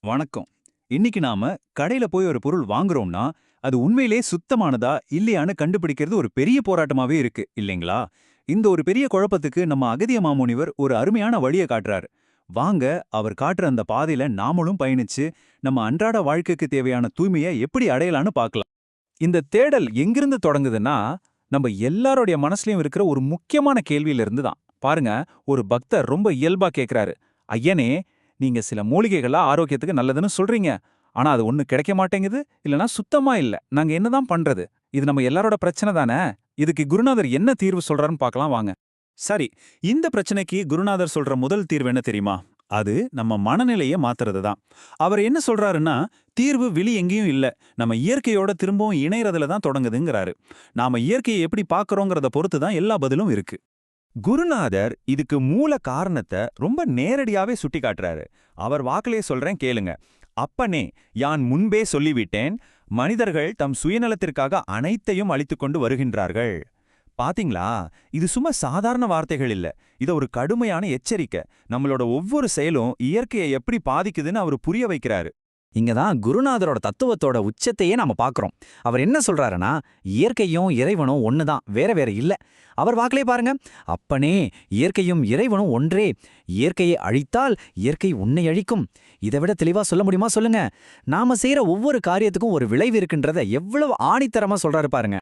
வணக்கம். இன்னைக்கு நாம கடையில போய் ஒரு பொருள் வாங்குறோம்னா, அது உண்மையிலே சுத்தமானதா இல்லையான்னு கண்டுபிடிக்கிறது ஒரு பெரிய போராட்டமாவே இருக்கு, இல்லைங்களா? இந்த ஒரு பெரிய குழப்பத்துக்கு நம்ம அகத்திய மாமுனிவர் ஒரு அருமையான வழிய காட்டுறாரு. வாங்க, அவர் காட்டுற அந்த பாதையில நாமளும் பயணிச்சு, நம்ம அன்றாட வாழ்க்கைக்கு தேவையான தூய்மையை எப்படி அடையலான்னு பார்க்கலாம். இந்த தேடல் எங்கிருந்து தொடங்குதுன்னா, நம்ம எல்லாருடைய மனசுலயும் இருக்கிற ஒரு முக்கியமான கேள்வியில இருந்து தான். பாருங்க, ஒரு பக்தர் ரொம்ப இயல்பா கேக்குறாரு, ஐயனே, நீங்க சில மூலிகைகளா ஆரோக்கியத்துக்கு நல்லதுன்னு சொல்றீங்க. ஆனா அது ஒண்ணு கிடைக்க மாட்டேங்குது, இல்லனா சுத்தமா இல்ல. நாங்க என்னதான் பண்றது? இது நம்ம எல்லாரோட பிரச்சனை தானே. இதுக்கு குருநாதர் என்ன தீர்வு சொல்றாருன்னு பார்க்கலாம் வாங்க. சரி, இந்த பிரச்சனைக்கு குருநாதர் சொல்ற முதல் தீர்வு என்ன தெரியுமா? அது நம்ம மனநிலையை மாத்துறது தான். அவர் என்ன சொல்றாருன்னா, தீர்வு வெளி எங்கேயும் இல்ல. நம்ம இயற்கையோட திரும்பவும் இணையறதுல தான் தொடங்குதுங்கிறாரு. நாம இயற்கையை எப்படி பார்க்கறோங்கிறத பொறுத்து தான் எல்லா பதிலும் இருக்கு. குருநாதர் இதுக்கு மூல காரணத்தை ரொம்ப நேரடியாவே சுட்டி காட்டுறாரு. அவர் வாக்கிலே சொல்றேன் கேளுங்க. அப்பனே, யான் முன்பே சொல்லிவிட்டேன், மனிதர்கள் தம் சுயநலத்திற்காக அனைத்தையும் அளித்துக் கொண்டு வருகின்றார்கள். பாத்தீங்களா? இது சும்மா சாதாரண வார்த்தைகள் இல்ல. இது ஒரு கடுமையான எச்சரிக்கை. நம்மளோட ஒவ்வொரு செயலும் இயற்கையை எப்படி பாதிக்குதுன்னு அவர் புரிய வைக்கிறாரு. இங்க தான் குருநாதரோட தத்துவத்தோட உச்சத்தையே நாம பார்க்கறோம். அவர் என்ன சொல்றாருன்னா, இயற்கையும் இறைவனும் ஒண்ணுதான், வேற வேற இல்ல. அவர் வாக்கிலே பாருங்க, அப்பனே, இயற்கையும் இறைவனும் ஒன்றே. இயற்கையை அழித்தால் இயற்கை உன்னை அழிக்கும். இதை விட தெளிவா சொல்ல முடியுமா சொல்லுங்க? நாம செய்யற ஒவ்வொரு காரியத்துக்கும் ஒரு விளைவு இருக்குன்றத எவ்வளவு ஆணித்தரமா சொல்றாரு பாருங்க.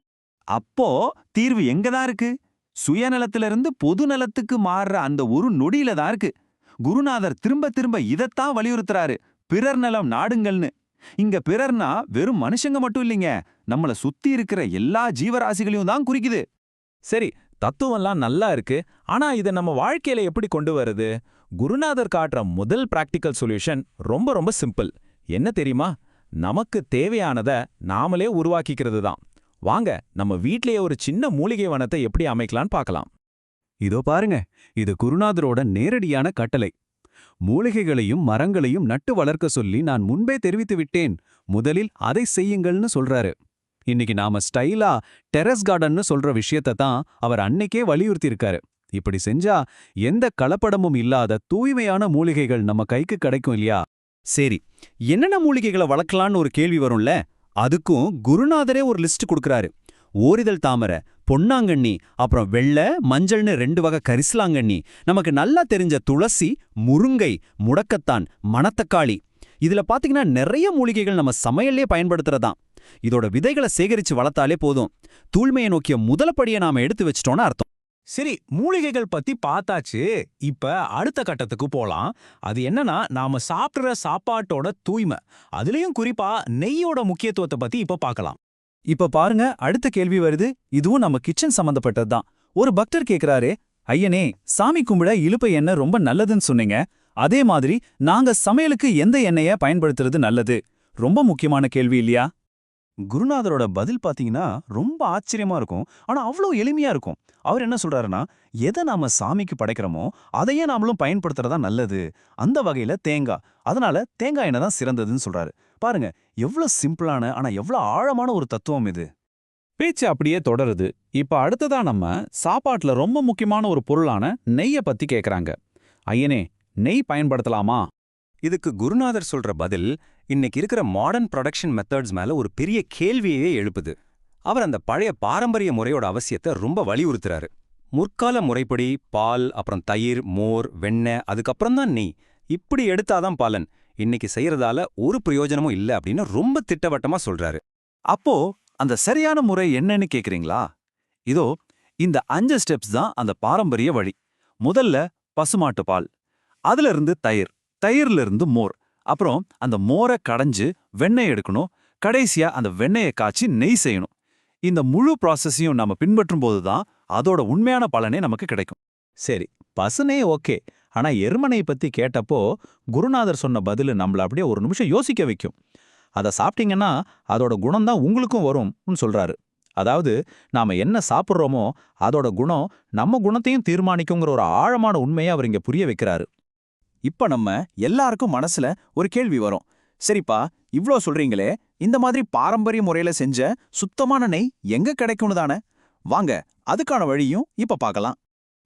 அப்போ தீர்வு எங்க தான் இருக்கு? சுயநலத்திலிருந்து பொது நலத்துக்கு மாறுற அந்த ஒரு நொடியில தான் இருக்கு. குருநாதர் திரும்ப திரும்ப இதத்தான் வலியுறுத்துறாரு. பிறர் நலம் நாடுங்கள்னு. இங்க பிறர்னா வெறும் மனுஷங்க மட்டும் இல்லைங்க, நம்மள சுத்தி இருக்கிற எல்லா ஜீவராசிகளையும் தான் குறிக்குது. சரி, தத்துவம்லாம் நல்லா இருக்கு. ஆனா இதை நம்ம வாழ்க்கையில எப்படி கொண்டு வருது? குருநாதர் காட்டுற முதல் பிராக்டிக்கல் சொல்யூஷன் ரொம்ப ரொம்ப சிம்பிள். என்ன தெரியுமா? நமக்கு தேவையானத நாமளே உருவாக்கிக்கிறது தான். வாங்க, நம்ம வீட்லயே ஒரு சின்ன மூலிகை வனத்தை எப்படி அமைக்கலான்னு பார்க்கலாம். இதோ பாருங்க, இது குருநாதரோட நேரடியான கட்டளை. மூலிகைகளையும் மரங்களையும் நட்டு வளர்க்க சொல்லி நான் முன்பே தெரிவித்து விட்டேன். முதலில் அதை செய்யுங்கள்னு சொல்றாரு. இன்னைக்கு நாம ஸ்டைலா டெரஸ் கார்டன்னு சொல்ற விஷயத்தை தான் அவர் அன்னைக்கே வலியுறுத்தியிருக்காரு. இப்படி செஞ்சா எந்த கலப்படமும் இல்லாத தூய்மையான மூலிகைகள் நம்ம கைக்கு கிடைக்கும் இல்லையா? சரி, என்னென்ன மூலிகைகளை வளர்க்கலான்னு ஒரு கேள்வி வரும்ல. அதுக்கும் குருநாதரே ஒரு லிஸ்ட் கொடுக்கறாரு. ஓரிதழ் தாமரை, பொன்னாங்கண்ணி, அப்புறம் வெள்ளை மஞ்சள்னு 2 வகை கரிசலாங்கண்ணி, நமக்கு நல்லா தெரிஞ்ச துளசி, முருங்கை, முடக்கத்தான், மணத்தக்காளி. இதுல பாத்தீங்கன்னா நிறைய மூலிகைகள் நம்ம சமையல்லே பயன்படுத்துறதாம். இதோட விதைகளை சேகரிச்சு வளர்த்தாலே போதும். தூய்மையை நோக்கிய முதலப்படியை நாம எடுத்து வச்சிட்டோம்னு அர்த்தம். சரி, மூலிகைகள் பத்தி பார்த்தாச்சு. இப்ப அடுத்த கட்டத்துக்கு போலாம். அது என்னன்னா, நாம சாப்பிடுற சாப்பாட்டோட தூய்மை, அதுலயும் குறிப்பா நெய்யோட முக்கியத்துவத்தை பத்தி இப்ப பார்க்கலாம். இப்ப பாருங்க, அடுத்த கேள்வி வருது. இதுவும் நம்ம கிச்சன் சம்பந்தப்பட்டதுதான். ஒரு பக்தர் கேக்குறாரு, ஐயனே, சாமி கும்பிட இலுப்பை எண்ணெய் ரொம்ப நல்லதுன்னு சொன்னீங்க. அதே மாதிரி நாங்க சமையலுக்கு எந்த எண்ணெய பயன்படுத்துறது நல்லது? ரொம்ப முக்கியமான கேள்வி இல்லையா? குருநாதரோட பதில் பாத்தீங்கன்னா ரொம்ப ஆச்சரியமா இருக்கும். ஆனா அவ்வளோ எளிமையா இருக்கும். அவர் என்ன சொல்றாருன்னா, எதை நாம சாமிக்கு படைக்கிறோமோ அதையே நாமளும் பயன்படுத்துறதா நல்லது. அந்த வகையில தேங்காய், அதனால தேங்காய் எண்ணெய் தான் சிறந்ததுன்னு சொல்றாரு. பாருங்க, எவ்வளவு சிம்பிளான ஆனா எவ்வளவு ஆழமான ஒரு தத்துவம் இது. பேச்சு அப்படியே தொடருது. இப்ப அடுத்ததா நம்ம சாப்பாட்டுல ரொம்ப முக்கியமான ஒரு பொருளான நெய்ய பத்தி கேக்குறாங்க. ஐயனே, நெய் பயன்படுத்தலாமா? இதுக்கு குருநாதர் சொல்ற பதில் இன்னைக்கு இருக்கிற மாடர்ன் ப்ரொடக்ஷன் மெத்தட்ஸ் மேல ஒரு பெரிய கேள்வியே எழுப்புது. அவர் அந்த பழைய பாரம்பரிய முறையோட அவசியத்தை ரொம்ப வலியுறுத்துறாரு. முற்கால முறைப்படி பால், அப்புறம் தயிர், மோர், வெண்ணெய், அதுக்கப்புறம் தான் நெய், இப்படி எடுத்தாதான் பலன். இன்னைக்கு செய்யறதால ஒரு பிரயோஜனமும் இல்ல அப்படின்னு ரொம்ப திட்டவட்டமா சொல்றாரு. அப்போ அந்த சரியான முறை என்னன்னு கேக்குறீங்களா? இதோ இந்த 5 ஸ்டெப்ஸ் தான் அந்த பாரம்பரிய வழி. முதல்ல பசுமாட்டு பால், அதுல இருந்து தயிர், தயிர்ல இருந்து மோர், அப்புறம் அந்த மோரை கடைஞ்சு வெண்ணெய் எடுக்கணும். கடைசியா அந்த வெண்ணெயை காய்ச்சி நெய் செய்யணும். இந்த முழு ப்ராசஸையும் நாம பின்பற்றும் போதுதான் அதோட உண்மையான பலனே நமக்கு கிடைக்கும். சரி, பசுனே ஓகே. ஆனா எருமனை பத்தி கேட்டப்போ குருநாதர் சொன்ன பதில் நம்மள அப்படியே ஒரு நிமிஷம் யோசிக்க வைக்கும். அதை சாப்பிட்டீங்கன்னா அதோட குணம் தான் உங்களுக்கும் வரும்னு சொல்றாரு. அதாவது நாம என்ன சாப்பிட்றோமோ அதோட குணம் நம்ம குணத்தையும் தீர்மானிக்குங்கிற ஒரு ஆழமான உண்மையை அவர் இங்க புரிய வைக்கிறாரு. இப்ப நம்ம எல்லாருக்கும் மனசுல ஒரு கேள்வி வரும். சரிப்பா, இவ்ளோ சொல்றீங்களே, இந்த மாதிரி பாரம்பரிய முறையில செஞ்ச சுத்தமான நெய் எங்க கிடைக்கும்னு தானே? வாங்க, அதுக்கான வழியும் இப்ப பார்க்கலாம்.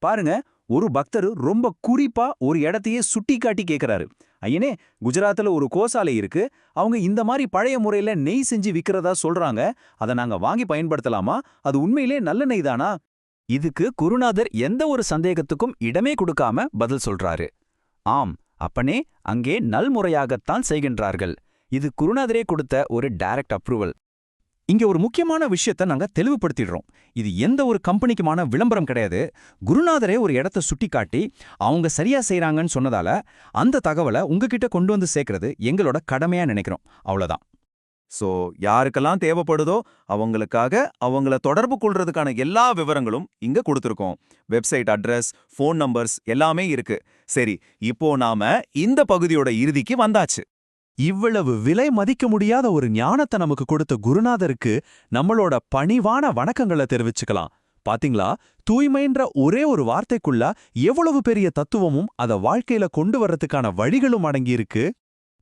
பாருங்க, ஒரு பக்தர் ரொம்ப குறிப்பா ஒரு இடத்தையே சுட்டி காட்டி கேக்குறாரு. ஐயனே, குஜராத்ல ஒரு கோசாலை இருக்கு. அவங்க இந்த மாதிரி பழைய முறையில நெய் செஞ்சு விக்கிறதா சொல்றாங்க. அதை நாங்க வாங்கி பயன்படுத்தலாமா? அது உண்மையிலே நல்ல நெய் தானா? இதுக்கு குருநாதர் எந்த ஒரு சந்தேகத்துக்கும் இடமே கொடுக்காம பதில் சொல்றாரு. ஆம், அப்பனே, அங்கே நல்முறையாகத்தான் செய்கின்றார்கள். இது குருநாதரே கொடுத்த ஒரு டைரக்ட் அப்ரூவல். இங்க ஒரு முக்கியமான விஷயத்த நாங்க தெளிவுபடுத்திடுறோம். இது எந்த ஒரு கம்பெனிக்குமான விளம்பரம் கிடையாது. குருநாதரே ஒரு இடத்த சுட்டி காட்டி அவங்க சரியா செய்றாங்கன்னு சொன்னதால அந்த தகவலை உங்ககிட்ட கொண்டு வந்து சேர்க்கறது எங்களோட கடமையா நினைக்கிறோம். அவ்வளவுதான். சோ யாருக்கெல்லாம் தேவைப்படுதோ அவங்களுக்காக அவங்கள தொடர்பு கொள்றதுக்கான எல்லா விவரங்களும் இங்க கொடுத்திருக்கோம். வெப்சைட் அட்ரஸ், ஃபோன் நம்பர்ஸ் எல்லாமே இருக்கு. சரி, இப்போ நாம இந்த பகுதியோட இறுதிக்கு வந்தாச்சு. இவ்வளவு விலை மதிக்க முடியாத ஒரு ஞானத்தை நமக்கு கொடுத்த குருநாதருக்கு நம்மளோட பணிவான வணக்கங்களை தெரிவிச்சுக்கலாம். பாத்தீங்களா, தூய்மைன்ற ஒரே ஒரு வார்த்தைக்குள்ள எவ்வளவு பெரிய தத்துவமும் அத வாழ்க்கையில கொண்டு வர்றதுக்கான வழிகளும் அடங்கியிருக்கு.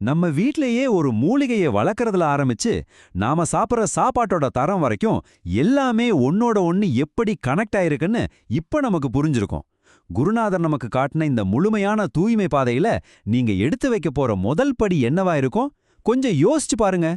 நம்ம வீட்லயே ஒரு மூலிகையை வளர்க்கறதுல ஆரம்பிச்சு நாம சாப்பிட்ற சாப்பாட்டோட தரம் வரைக்கும் எல்லாமே ஒன்னோட ஒன்னு எப்படி கனெக்ட் ஆயிருக்குன்னு இப்ப நமக்கு புரிஞ்சிருக்கும். குருநாதர் நமக்கு காட்டின இந்த முழுமையான தூய்மை பாதையில நீங்க எடுத்து வைக்க போற முதல் படி என்னவா இருக்கும்? கொஞ்சம் யோசிச்சு பாருங்க.